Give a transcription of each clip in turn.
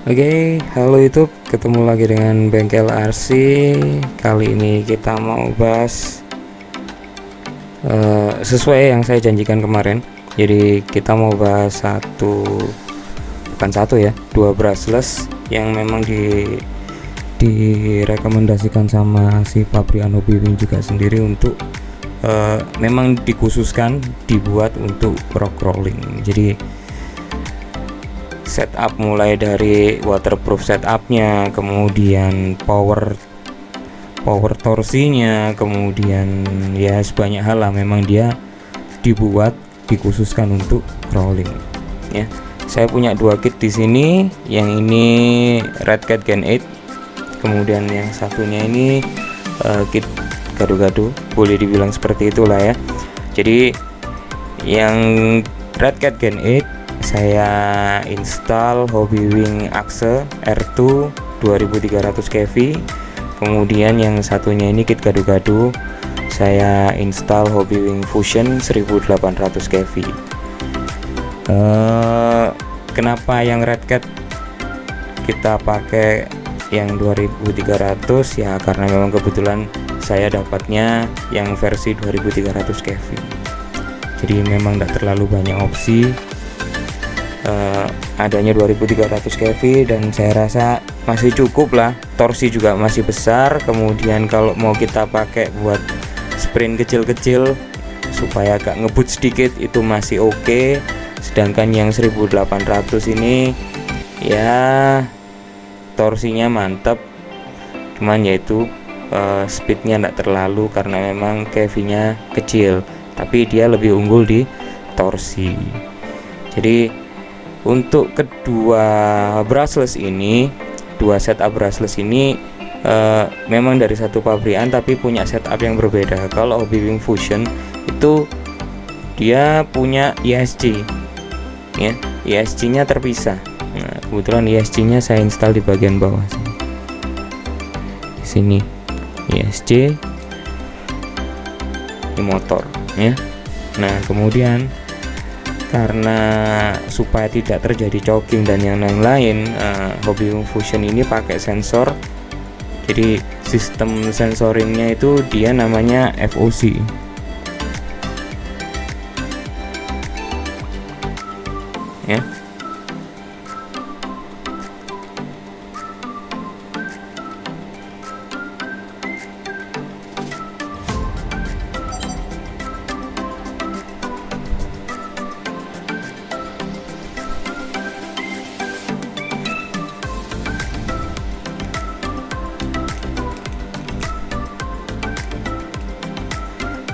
Oke, halo YouTube, ketemu lagi dengan Bengkel RC. Kali ini kita mau bahas sesuai yang saya janjikan kemarin. Jadi kita mau bahas dua brushless yang memang direkomendasikan sama si pabrikan Hobbywing juga sendiri untuk memang dikhususkan dibuat untuk rock crawling. Jadi setup mulai dari waterproof setupnya, kemudian power torsinya, kemudian ya sebanyak hal lah, memang dia dibuat dikhususkan untuk crawling ya. Saya punya dua kit di sini, yang ini Redcat Gen 8, kemudian yang satunya ini kit gado-gado, boleh dibilang seperti itulah ya. Jadi yang Redcat Gen 8 saya install Hobbywing Axe R2 2300 kV. Kemudian yang satunya ini kit gado-gado, saya install Hobbywing Fusion 1800 kV. Kenapa yang Redcat kita pakai yang 2300 ya, karena memang kebetulan saya dapatnya yang versi 2300 kV. Jadi memang tidak terlalu banyak opsi, adanya 2300 kV, dan saya rasa masih cukup lah. Torsi juga masih besar, kemudian kalau mau kita pakai buat sprint kecil-kecil supaya agak ngebut sedikit itu masih oke. Sedangkan yang 1800 ini ya torsinya mantap, cuman yaitu speednya tidak terlalu karena memang kV-nya kecil, tapi dia lebih unggul di torsi. Jadi untuk kedua brushless ini, dua setup brushless ini memang dari satu pabrikan tapi punya setup yang berbeda. Kalau Hobbywing Fusion itu dia punya ESC ya, ESC nya terpisah. Nah, kebetulan ESC nya saya install di bagian bawah sini. Di sini ESC di motor ya. Nah, kemudian karena supaya tidak terjadi choking dan yang lain-lain, Hobbywing Fusion ini pakai sensor. Jadi sistem sensoringnya itu dia namanya FOC ya.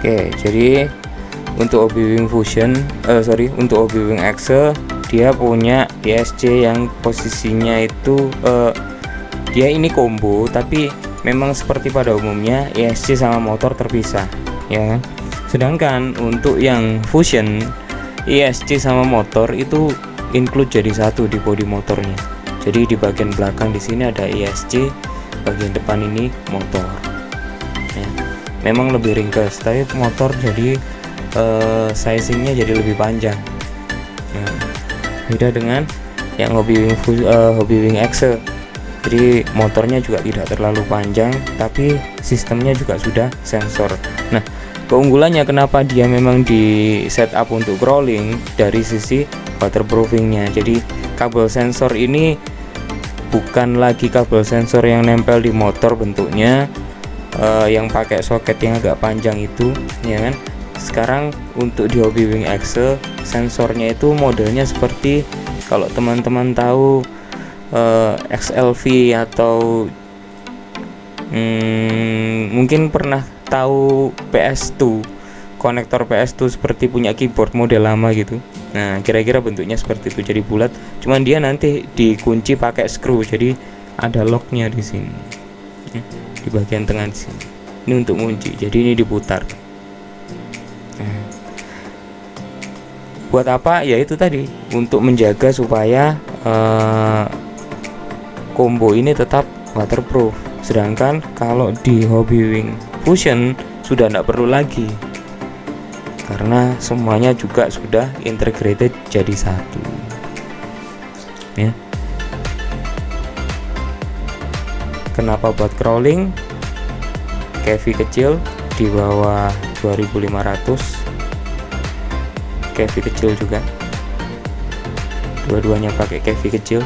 Oke, jadi untuk Hobbywing Fusion, untuk Hobbywing Axe dia punya ESC yang posisinya itu dia ini combo, tapi memang seperti pada umumnya ESC sama motor terpisah ya. Sedangkan untuk yang Fusion, ESC sama motor itu include jadi satu di bodi motornya. Jadi di bagian belakang di sini ada ESC, bagian depan ini motor. Memang lebih ringkas, tapi motor jadi sizingnya jadi lebih panjang. Nah, beda dengan yang Hobbywing Axe. Jadi motornya juga tidak terlalu panjang, tapi sistemnya juga sudah sensor. Nah, keunggulannya kenapa dia memang di setup untuk crawling dari sisi waterproofingnya. Jadi kabel sensor ini bukan lagi kabel sensor yang nempel di motor bentuknya, yang pakai soket yang agak panjang itu ya kan. Sekarang untuk di Hobbywing Axe sensornya itu modelnya seperti, kalau teman-teman tahu XLV atau mungkin pernah tahu PS2, konektor PS2 seperti punya keyboard model lama gitu. Nah, kira-kira bentuknya seperti itu, jadi bulat, cuman dia nanti dikunci pakai screw, jadi ada locknya di sini di bagian tengah di sini. Ini untuk kunci, jadi ini diputar. Nah, buat apa? Ya itu tadi, untuk menjaga supaya combo ini tetap waterproof. Sedangkan kalau di Hobbywing Fusion sudah tidak perlu lagi, karena semuanya juga sudah integrated jadi satu ya. Kenapa buat crawling? Kevi kecil di bawah 2500, kevi kecil juga, dua-duanya pakai kevi kecil.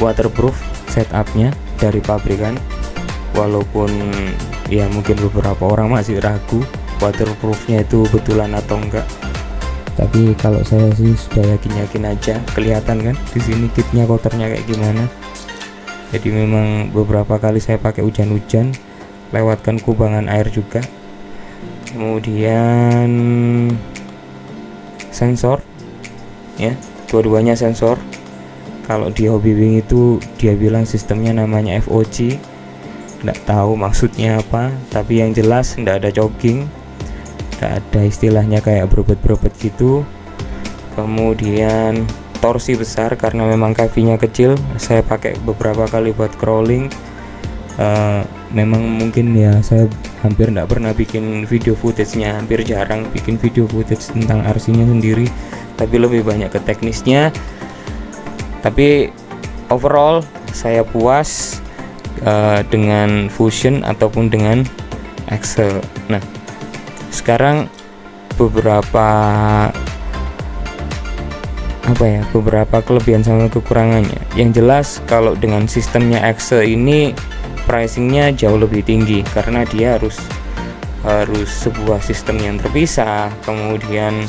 Waterproof setupnya dari pabrikan, walaupun ya mungkin beberapa orang masih ragu waterproofnya itu betulan atau enggak, tapi kalau saya sih sudah yakin aja. Kelihatan kan di sini kitnya kotornya kayak gimana. Jadi memang beberapa kali saya pakai hujan-hujan, lewatkan kubangan air juga. Kemudian sensor ya, dua-duanya sensor. Kalau di Hobbiewing itu dia bilang sistemnya namanya FOC, nggak tahu maksudnya apa, tapi yang jelas nggak ada jogging, nggak ada istilahnya kayak berebet-berebet gitu. Kemudian torsi besar karena memang kakinya kecil, saya pakai beberapa kali buat crawling. Memang mungkin ya saya hampir nggak pernah bikin video footage-nya, hampir jarang bikin video footage tentang RC-nya sendiri, tapi lebih banyak ke teknisnya. Tapi overall saya puas dengan Fusion ataupun dengan Excel. Nah, sekarang beberapa kelebihan sama kekurangannya. Yang jelas kalau dengan sistemnya Excel ini pricingnya jauh lebih tinggi karena dia harus sebuah sistem yang terpisah, kemudian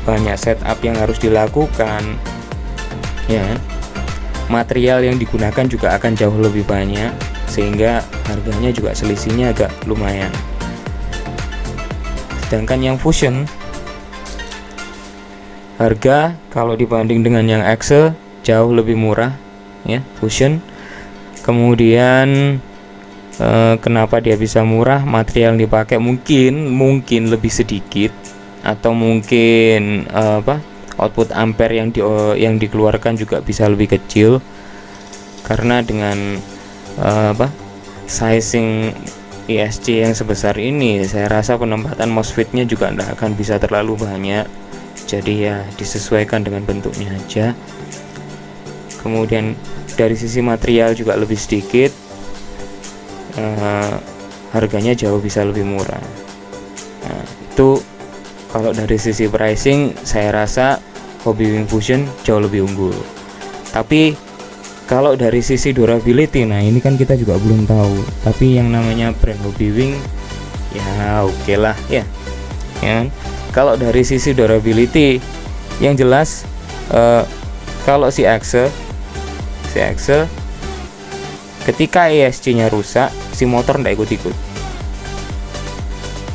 banyak setup yang harus dilakukan ya. Material yang digunakan juga akan jauh lebih banyak, sehingga harganya juga selisihnya agak lumayan. Sedangkan yang Fusion, harga kalau dibanding dengan yang Excel jauh lebih murah ya, Fusion. Kemudian kenapa dia bisa murah? Material yang dipakai mungkin lebih sedikit, atau mungkin output ampere yang dikeluarkan juga bisa lebih kecil, karena dengan sizing ESC yang sebesar ini, saya rasa penempatan MOSFET-nya juga tidak akan bisa terlalu banyak. Jadi ya disesuaikan dengan bentuknya aja. Kemudian dari sisi material juga lebih sedikit, harganya jauh bisa lebih murah. Nah, itu kalau dari sisi pricing saya rasa Hobbiewing Fusion jauh lebih unggul. Tapi kalau dari sisi durability, nah ini kan kita juga belum tahu. Tapi yang namanya brand Hobbiewing ya oke lah ya. Kalau dari sisi durability, yang jelas kalau si Excel ketika ESC-nya rusak, si motor ndak ikut-ikut.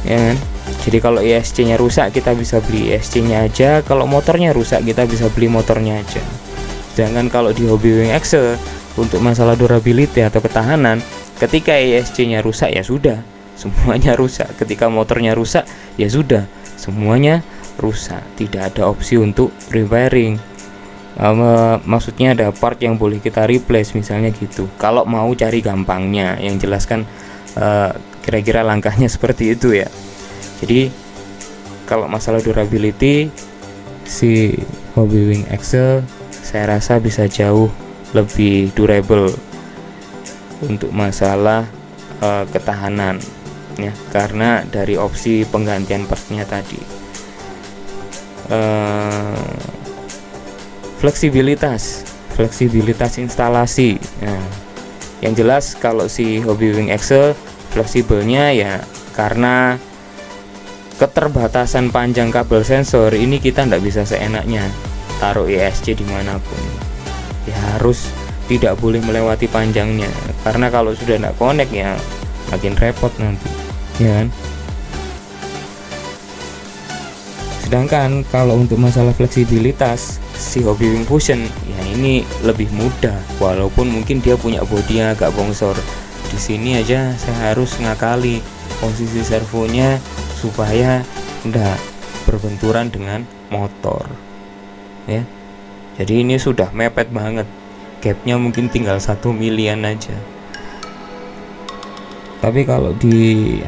Ya kan? Jadi kalau ESC-nya rusak kita bisa beli ESC-nya aja, kalau motornya rusak kita bisa beli motornya aja. Sedangkan kalau di Hobbiewing Excel untuk masalah durability atau ketahanan, ketika ESC-nya rusak ya sudah, semuanya rusak. Ketika motornya rusak ya sudah, semuanya rusak. Tidak ada opsi untuk repairing. Maksudnya ada part yang boleh kita replace misalnya gitu. Kalau mau cari gampangnya, yang jelaskan kira-kira langkahnya seperti itu ya. Jadi kalau masalah durability, si Hobbiewing Excel saya rasa bisa jauh lebih durable untuk masalah ketahanan ya, karena dari opsi penggantian partnya tadi. Fleksibilitas instalasi. Nah, yang jelas kalau si Hobbiewing Excel fleksibelnya ya karena keterbatasan panjang kabel sensor ini, kita tidak bisa seenaknya taruh ESC dimanapun. Ya harus tidak boleh melewati panjangnya, karena kalau sudah tidak connect ya makin repot nanti, ya kan? Sedangkan kalau untuk masalah fleksibilitas, si Hobbiewing Fusion ya ini lebih mudah, walaupun mungkin dia punya bodi yang agak bongsor. Di sini aja saya harus ngakali posisi servonya supaya tidak berbenturan dengan motor ya. Jadi ini sudah mepet banget, gapnya mungkin tinggal 1 milian aja. Tapi kalau di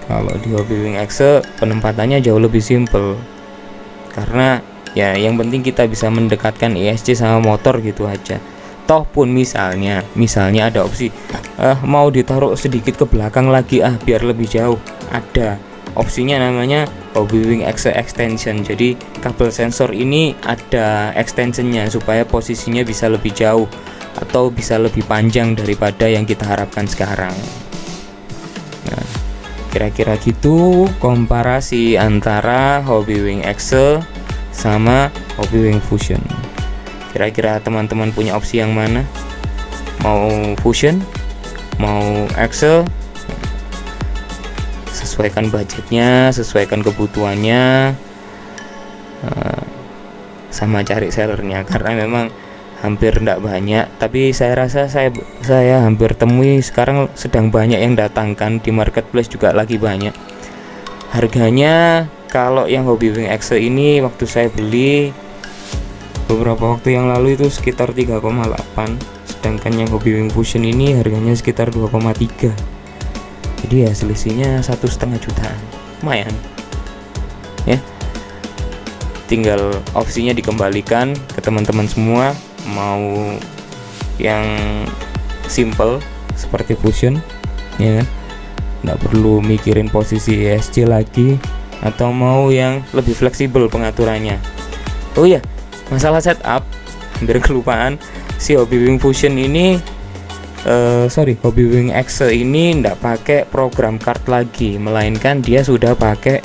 Hobbiewing Excel penempatannya jauh lebih simple, karena Ya yang penting kita bisa mendekatkan ESC sama motor gitu aja. Toh pun misalnya ada opsi mau ditaruh sedikit ke belakang lagi biar lebih jauh, ada opsinya namanya Hobbywing Axe Extension. Jadi kabel sensor ini ada extensionnya supaya posisinya bisa lebih jauh atau bisa lebih panjang daripada yang kita harapkan sekarang. Nah, kira-kira gitu komparasi antara Hobbywing Axe sama Hobbywing Fusion. Kira-kira teman-teman punya opsi yang mana? Mau Fusion? Mau Axe? Sesuaikan budgetnya, sesuaikan kebutuhannya, sama cari sellernya, karena memang hampir tidak banyak, tapi saya rasa saya hampir temui sekarang sedang banyak yang datangkan di marketplace juga lagi banyak. Harganya kalau yang Hobbywing Axe ini waktu saya beli beberapa waktu yang lalu itu sekitar 3,8, sedangkan yang Hobbywing Fusion ini harganya sekitar 2,3. Jadi ya selisihnya 1,5 jutaan, lumayan ya. Tinggal opsinya dikembalikan ke teman-teman semua, mau yang simple seperti Fusion ya kan, nggak perlu mikirin posisi ESC lagi, atau mau yang lebih fleksibel pengaturannya. Oh iya, masalah setup hampir kelupaan, si Hobbywing Fusion ini Hobbywing Axe ini nggak pakai program card lagi, melainkan dia sudah pakai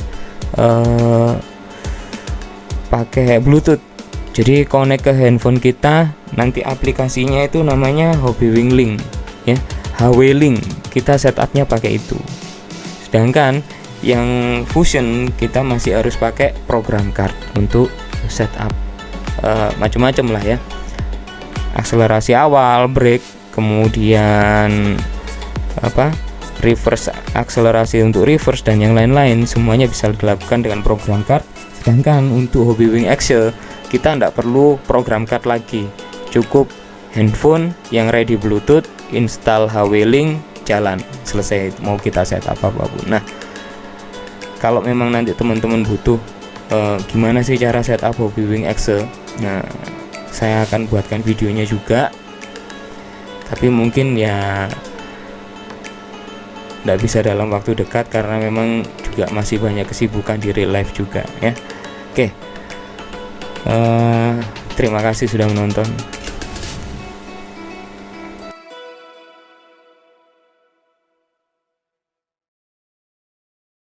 Bluetooth. Jadi connect ke handphone kita, nanti aplikasinya itu namanya Hobbywing Link ya, HW Link. Kita setupnya pakai itu. Sedangkan yang Fusion kita masih harus pakai program card untuk setup macam-macam lah ya. Akselerasi awal, brake, kemudian reverse, akselerasi untuk reverse dan yang lain-lain, semuanya bisa dilakukan dengan program card. Sedangkan untuk Hobbywing Axe kita tidak perlu program card lagi, cukup handphone yang ready Bluetooth, install HW Link, jalan, selesai mau kita setup apapun. Nah, kalau memang nanti teman-teman butuh gimana sih cara setup Hobbywing Axe, nah saya akan buatkan videonya juga, tapi mungkin ya tidak bisa dalam waktu dekat karena memang juga masih banyak kesibukan di real life juga ya. Oke, terima kasih sudah menonton.